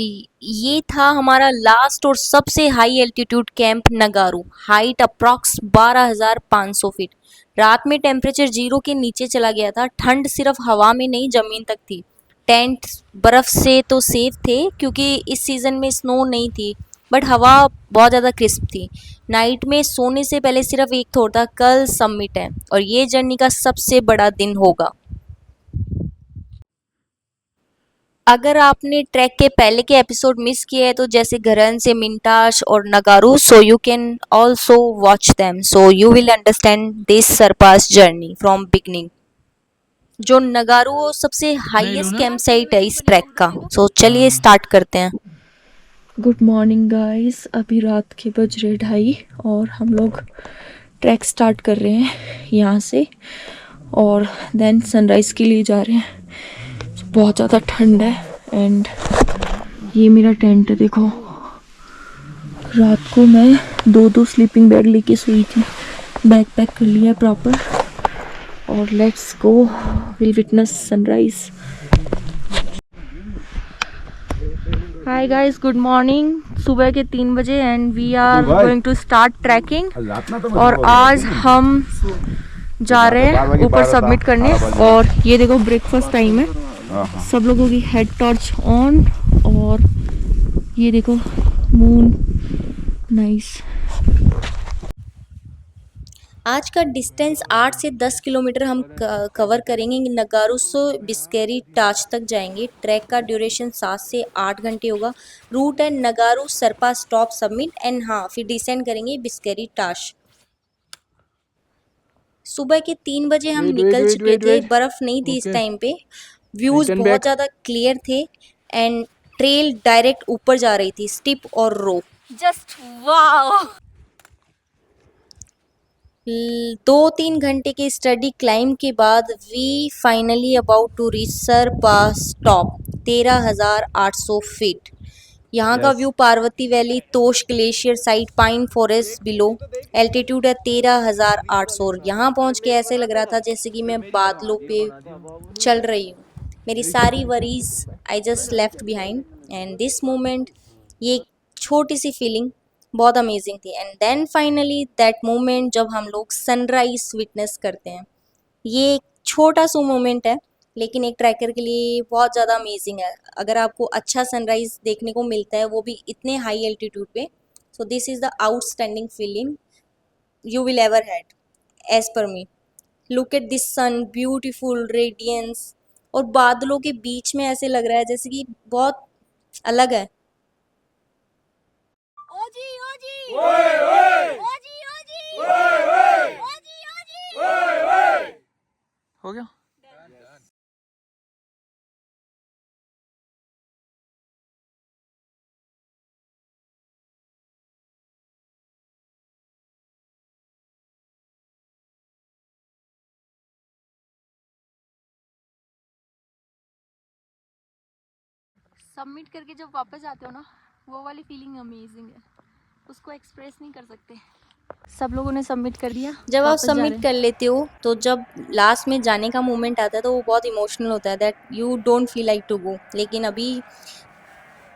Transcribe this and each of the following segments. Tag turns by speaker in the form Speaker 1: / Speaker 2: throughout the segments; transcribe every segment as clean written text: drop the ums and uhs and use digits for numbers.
Speaker 1: ये था हमारा लास्ट और सबसे high altitude camp Nagaru. Height approx 12,500 feet. रात में टेम्परेचर जीरो के नीचे चला गया था। ठंड सिर्फ हवा में नहीं जमीन तक थी। टेंट बर्फ से तो सेफ थे क्योंकि इस सीज़न में स्नो नहीं थी, बट हवा बहुत ज़्यादा क्रिस्प थी। नाइट में सोने से पहले सिर्फ एक थॉट था, कल समिट है और ये जर्नी का सबसे बड़ा दिन होगा। अगर आपने ट्रैक के पहले के एपिसोड मिस किए हैं तो जैसे घरन से मिंटाश और Nagaru, so you can also watch them so you will understand this Sarpass journey from beginning. जो नगारू वो सबसे
Speaker 2: नहीं लू
Speaker 1: हाईएस्ट
Speaker 2: ना।
Speaker 1: कैंप साइट है इस ट्रैक का। सो चलिए
Speaker 2: हाँ।
Speaker 1: स्टार्ट करते हैं।
Speaker 3: गुड मॉर्निंग गाइस, अभी रात के बज रहे 2:30 और हम लोग ट्रैक स्टार्ट कर रहे हैं यहाँ से और देन सनराइज़ के लिए जा रहे हैं। बहुत ज़्यादा ठंड है एंड ये मेरा टेंट है, देखो। रात को मैं दो स्लीपिंग बैग लेके सोई थी। बैग पैक कर लिया प्रॉपर और let's go, will witness sunrise. Hi guys, good morning. सुबह के 3 बजे and we are going to start trekking. और आज हम जा रहे हैं ऊपर सबमिट करने। और ये देखो ब्रेकफास्ट टाइम है, सब लोगों की हेड टॉर्च ऑन और ये देखो मून, नाइस।
Speaker 1: आज का डिस्टेंस 8 से 10 किलोमीटर हम कवर करेंगे। नगारू से बिस्केरी टाच तक जाएंगे। ट्रैक का ड्यूरेशन 7 से 8 घंटे होगा। रूट है नगारू सरपा स्टॉप सबमिट एंड हाँ फिर डिसेंड करेंगे बिस्केरी टाच। सुबह के 3 बजे हम निकल चुके थे। बर्फ़ नहीं थी इस टाइम पे। व्यूज़ बहुत ज़्यादा क्लियर थे एंड ट्रेल डायरेक्ट ऊपर जा रही थी, स्टिप और रो। Just wow. 2-3 घंटे के स्टडी क्लाइम के बाद we finally about to reach Sar pass top 13,800 feet. यहाँ का view Parvati valley, Tosh glacier side, pine forest below. Altitude है 13,800 और यहाँ पहुँच के ऐसे लग रहा था जैसे कि मैं बादलों पे चल रही हूँ। मेरी सारी worries I just left behind and this moment, ये छोटी सी फीलिंग बहुत अमेजिंग थी। And then finally that moment जब हम लोग सनराइज विटनेस करते हैं। ये एक छोटा सा मोमेंट है लेकिन एक ट्रैकर के लिए बहुत ज़्यादा अमेजिंग है। अगर आपको अच्छा सनराइज देखने को मिलता है वो भी इतने हाई एल्टीट्यूड पे, so this is the outstanding feeling you will ever had as per me. Look at this sun, beautiful radiance और बादलों के बीच में ऐसे लग रहा है जैसे कि बहुत अलग है। ओजी ओजी ओए ओए ओजी ओजी ओए ओए ओजी ओजी ओए ओए।
Speaker 2: हो गया।
Speaker 3: सबमिट करके जब वापस आते हो ना, वो वाली फीलिंग अमेजिंग है, उसको एक्सप्रेस नहीं कर सकते। सब लोगों ने सबमिट कर दिया।
Speaker 1: जब आप
Speaker 3: वापस जा रहे
Speaker 1: सबमिट
Speaker 3: हैं।
Speaker 1: कर लेते हो तो जब लास्ट में जाने का मोमेंट आता है तो वो बहुत इमोशनल होता है, that you don't feel like to go. लेकिन अभी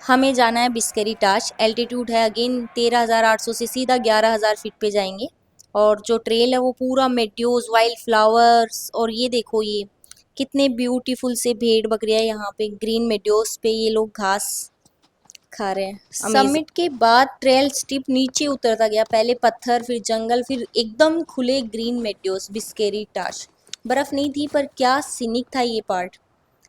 Speaker 1: हमें जाना है बिस्करी टाच। एल्टीट्यूड है अगेन 13,800 से सीधा 11,000 फीट पे जाएंगे। और जो ट्रेल है वो पूरा मेड्यूज, वाइल्ड फ्लावर्स और ये देखो ये कितने ब्यूटीफुल से भेड़ बकरियां यहाँ पे ग्रीन मेड्यूज पे ये लोग घास खा रहे हैं। समिट के बाद ट्रेल स्टिप नीचे उतरता गया, पहले पत्थर फिर जंगल फिर एकदम खुले ग्रीन मेड्यूज बिस्केरी टाच। बर्फ नहीं थी पर क्या सीनिक था ये पार्ट,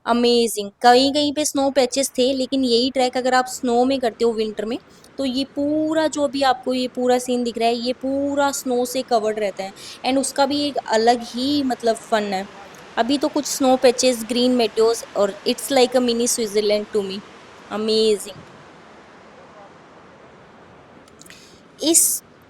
Speaker 1: अमेजिंग। कहीं कहीं पे स्नो पैचेस थे लेकिन यही ट्रैक अगर आप स्नो में करते हो विंटर में तो ये पूरा जो भी आपको ये पूरा सीन दिख रहा है ये पूरा स्नो से कवर्ड रहता है एंड उसका भी एक अलग ही मतलब फन है। अभी तो कुछ स्नो पैचेस, ग्रीन मेडोज और it's like a mini Switzerland to me, amazing. इस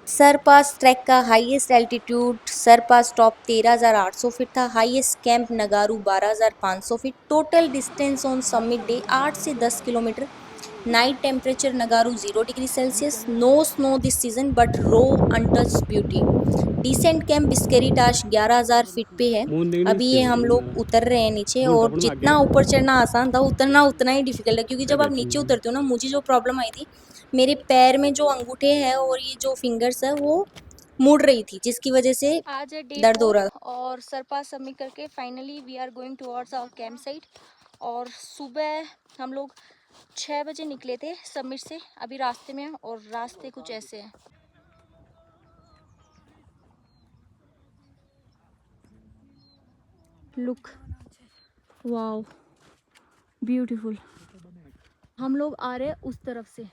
Speaker 1: सरपास ट्रैक का highest altitude Sarpass top 13,800 feet था। Highest camp Nagaru 12,500 feet. Total distance on summit day 8 से 10 kilometre. Night temperature Nagaru 0 degree Celsius. No snow this season but raw untouched beauty. Descent camp Biskeri Thach 11,000 feet पे है। अभी ये हम लोग उतर रहे हैं नीचे, और जितना ऊपर चढ़ना आसान था उतरना उतना ही डिफिकल्ट है, क्योंकि जब आप नीचे उतरते हो ना, मुझे जो प्रॉब्लम आई थी, मेरे पैर में जो अंगूठे हैं और ये जो फिंगर्स है वो मुड़ रही थी, जिसकी वजह से आज है डे दर्द हो रहा था। और सरपास सबमिट करके finally we are going towards our camp site. और सुबह हम लोग 6 बजे निकले थे सबमिट से, अभी रास्ते में हैं, और रास्ते कुछ ऐसे हैं। Look, wow, beautiful. हम लोग आ रहे हैं उस तरफ से।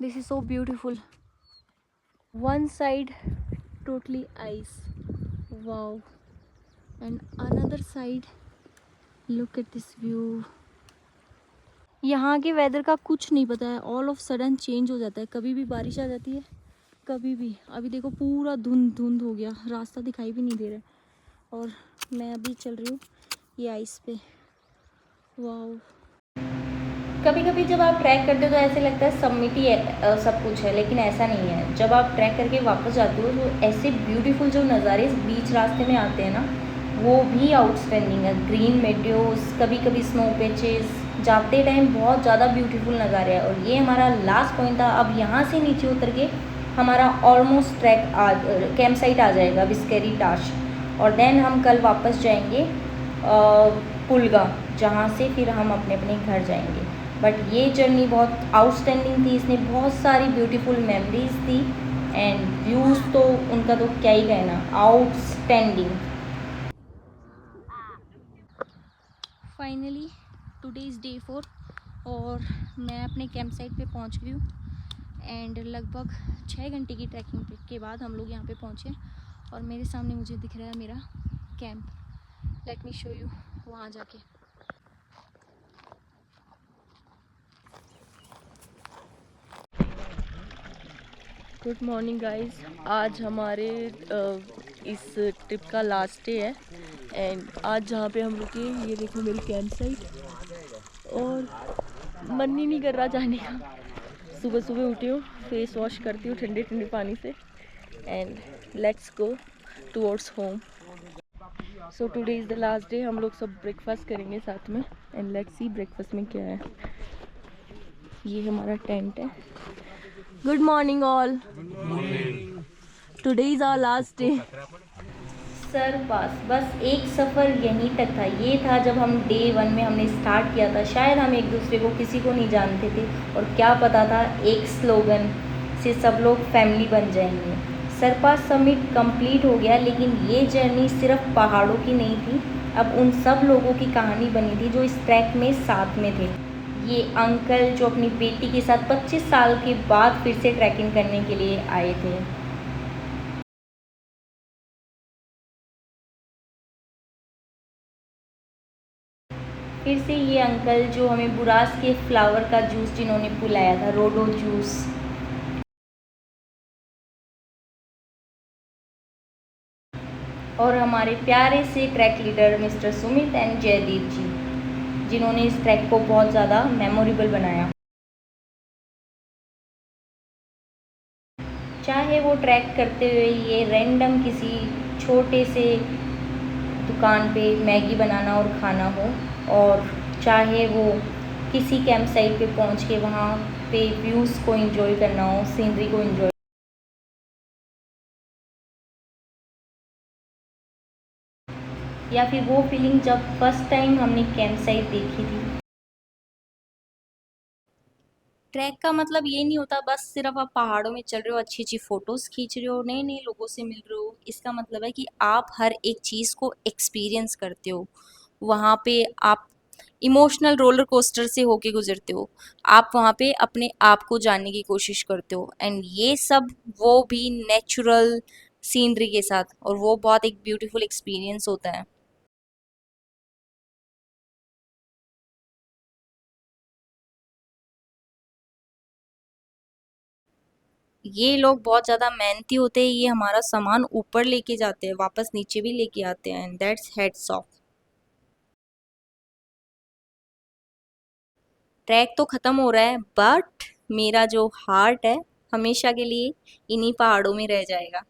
Speaker 1: This is so beautiful. One side totally ice, wow, and another side look at this view. यहाँ के वेदर का कुछ नहीं पता है, ऑल ऑफ सडन चेंज हो जाता है, कभी भी बारिश आ जाती है, कभी भी। अभी देखो पूरा धुंध धुंध हो गया, रास्ता दिखाई भी नहीं दे रहा है, और मैं अभी चल रही हूँ ये आइस पे। वाओ। कभी कभी जब आप ट्रैक करते हो तो ऐसे लगता है सबमिट ही सब कुछ है, लेकिन ऐसा नहीं है। जब आप ट्रैक करके वापस जाते हो तो ऐसे ब्यूटीफुल जो नज़ारे इस बीच रास्ते में आते हैं ना, वो भी आउटस्टैंडिंग है। ग्रीन मेडोज, कभी कभी स्नो पैचेस, जाते टाइम बहुत ज़्यादा ब्यूटीफुल नज़ारे हैं। और ये हमारा लास्ट पॉइंट था। अब यहाँ से नीचे उतर के हमारा ऑलमोस्ट ट्रैक कैंप साइट आ जाएगा बिस्केरी टाश, और देन हम कल वापस जाएंगे पुलगा, जहाँ से फिर हम अपने अपने घर जाएंगे। बट ये जर्नी बहुत आउटस्टैंडिंग थी, इसने बहुत सारी beautiful memories the, and views तो उनका तो क्या ही कहना, outstanding. Finally today is day 4, और मैं अपने कैंप साइट पे पहुंच गई हूँ। एंड लगभग 6 घंटे की ट्रैकिंग के बाद हम लोग यहाँ पे पहुँचे, और मेरे सामने मुझे दिख रहा है मेरा camp. Let me show you वहाँ जाके।
Speaker 3: Good morning guys. आज हमारे इस ट्रिप का लास्ट डे है, एंड आज जहाँ पे हम रुके, ये देखो मेरी कैंप साइट, और मन ही नहीं कर रहा जाने का। सुबह सुबह उठी हूँ, फेस वॉश करती हूँ ठंडे ठंडे पानी से, and let's go towards home. So today is the last day. हम लोग सब ब्रेकफास्ट करेंगे साथ में, एंड लेट्स सी ब्रेकफास्ट में क्या है। ये हमारा टेंट है। Good morning all. Today is our last day.
Speaker 1: Sir बस एक सफ़र यहीं तक था। ये था जब हम डे 1 में हमने स्टार्ट किया था। शायद हम एक दूसरे को किसी को नहीं जानते थे, और क्या पता था एक स्लोगन से सब लोग फैमिली बन जाएंगे। सरपास समिट कंप्लीट हो गया, लेकिन ये जर्नी सिर्फ पहाड़ों की नहीं थी। अब उन सब लोगों की कहानी बनी थी जो इस ट्रैक में साथ में थे। ये अंकल जो अपनी बेटी के साथ 25 साल के बाद फिर से ट्रैकिंग करने के लिए आए थे। फिर से ये अंकल जो हमें बुरास के फ्लावर का जूस जिन्होंने पिलाया था, रोडो जूस। और हमारे प्यारे से trek leader mister Sumit and Jaideep ji, जिन्होंने इस ट्रैक को बहुत ज़्यादा मेमोरेबल बनाया। चाहे वो ट्रैक करते हुए ये रैंडम किसी छोटे से दुकान पे मैगी बनाना और खाना हो, और चाहे वो किसी कैंप साइट पे पहुंच के वहाँ पे व्यूज़ को एंजॉय करना हो, सीनरी को एंजॉय, या फिर वो फीलिंग जब फर्स्ट टाइम हमने कैंप साइट देखी थी। ट्रैक का मतलब ये नहीं होता बस सिर्फ आप पहाड़ों में चल रहे हो, अच्छी अच्छी फोटोज़ खींच रहे हो, नए नए लोगों से मिल रहे हो। इसका मतलब है कि आप हर एक चीज़ को एक्सपीरियंस करते हो। वहाँ पे आप इमोशनल रोलर कोस्टर से होके गुजरते हो। आप वहाँ पे अपने आप को जानने की कोशिश करते हो, एंड ये सब वो भी नेचुरल सीनरी के साथ, और वो बहुत एक ब्यूटीफुल एक्सपीरियंस होता है। ये लोग बहुत ज़्यादा मेहनती होते हैं, ये हमारा सामान ऊपर लेके जाते हैं, वापस नीचे भी लेके आते हैं, and that's heads of. Track तो ख़त्म हो रहा है बट मेरा जो हार्ट है हमेशा के लिए इन्हीं पहाड़ों में रह जाएगा,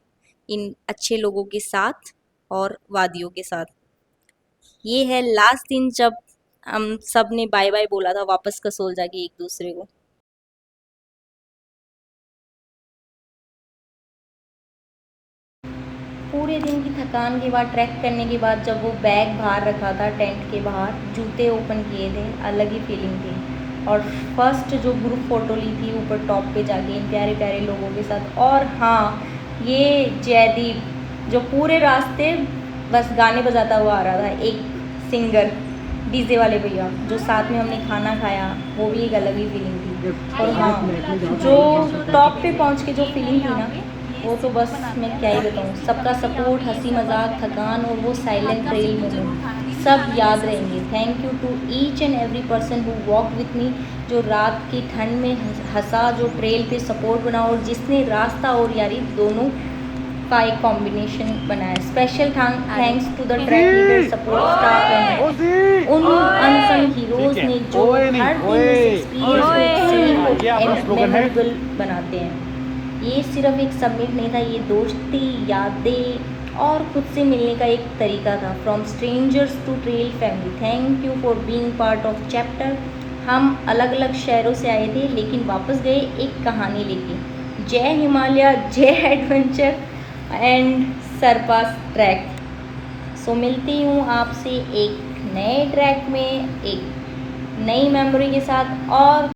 Speaker 1: इन अच्छे लोगों के साथ और वादियों के साथ। ये है लास्ट दिन जब हम सब ने बाय बाय बोला था वापस कसोल जाके एक दूसरे को। पूरे दिन की थकान के बाद ट्रैक करने के बाद जब वो बैग बाहर रखा था टेंट के बाहर, जूते ओपन किए थे, अलग ही फीलिंग थी। और फर्स्ट जो ग्रुप फ़ोटो ली थी ऊपर टॉप पे जाके इन प्यारे प्यारे लोगों के साथ। और हाँ, ये जयदीप जो पूरे रास्ते बस गाने बजाता हुआ आ रहा था, एक सिंगर डीजे वाले भैया, जो साथ में हमने खाना खाया, वो भी एक अलग ही फीलिंग थी। और हाँ, जो टॉप पे पहुँच के जो फीलिंग थी ना, वो तो बस मैं क्या ही बताऊँ। सबका सपोर्ट, हंसी मजाक, थकान और वो साइलेंट ट्रेल मोमेंट सब याद रहेंगे। Thank you to each and every person who walk with me, जो रात की ठंड में हंसा, जो ट्रेल पे सपोर्ट बना और जिसने रास्ता और यारी दोनों का एक कॉम्बिनेशन बनाया। Special thanks to the track leader, support staff and उन अनसंग हीरोज ने जो हर दिन इस एक्सपीरियंस को मेमोरेबल बनाते हैं। ये सिर्फ एक सबमिट नहीं था, ये दोस्ती, यादें और खुद से मिलने का एक तरीका था। From strangers to trail family, thank you for being part of chapter. हम अलग अलग शहरों से आए थे लेकिन वापस गए एक कहानी लेके। जय हिमालय, जय एडवेंचर एंड सरपास ट्रैक। सो मिलती हूँ आपसे एक नए ट्रैक में, एक नई मेमोरी के साथ और